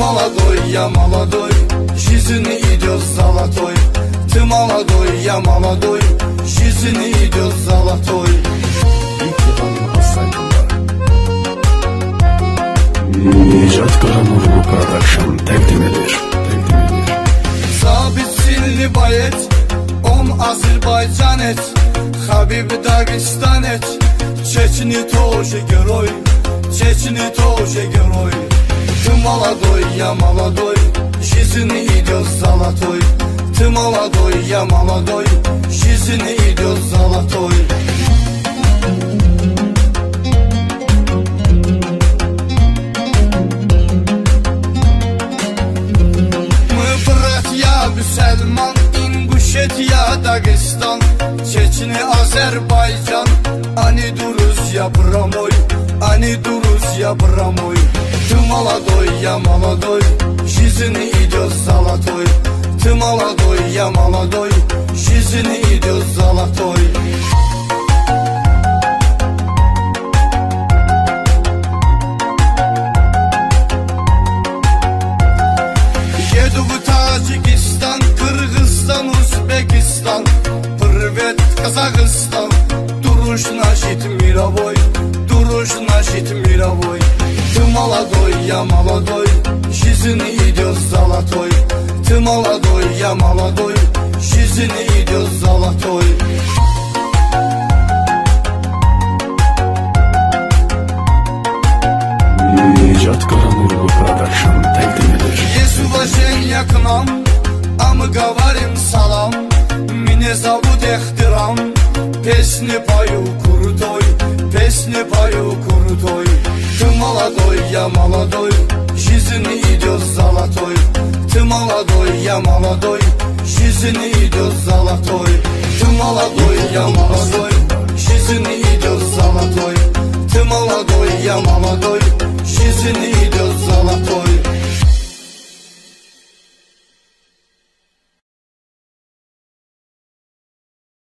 молодой, я молодой, жизнь идет золотой. Ты молодой, я молодой, жизнь идет золотой. Necat Karamurlu Production təqdim edir. Sabit Silli Bayet, Om Azerbaycanet, Habib Dagestanet, Чечни тоже герой, Чечни тоже герой. Ты молодой, я молодой, жизнь идет золотой. Ты молодой, я молодой, жизнь идет золотой. Мы братья Müslüman, İnguşetiya, Dağıstan, Çeçni, Azerbaycan. Ani Rusya, Bramoy, Ani Rusya, Bramoy. Ты молодой, я молодой, жизнь идет золотой. Ты молодой, я молодой, жизнь идет золотой. Еду в Таджикистан, Кыргызстан, Узбекистан, Привет, Казахстан. Дуруш нашит мировой, дуруш нашит мировой. Ты молодой, я молодой, жизнь идет золотой. Ты молодой, я молодой, жизнь идет золотой. Necat Karamurlu Production təqdim edir. Есть уважение к нам, а мы говорим салам. Меня зовут Эхтирам, песни пою крутой, песни пою крутой. Ты молодой, я молодой, жизнь идет золотой. Ты молодой, я молодой, жизнь идет золотой. Ты молодой, я молодой, жизнь идет золотой. Ты молодой, я молодой,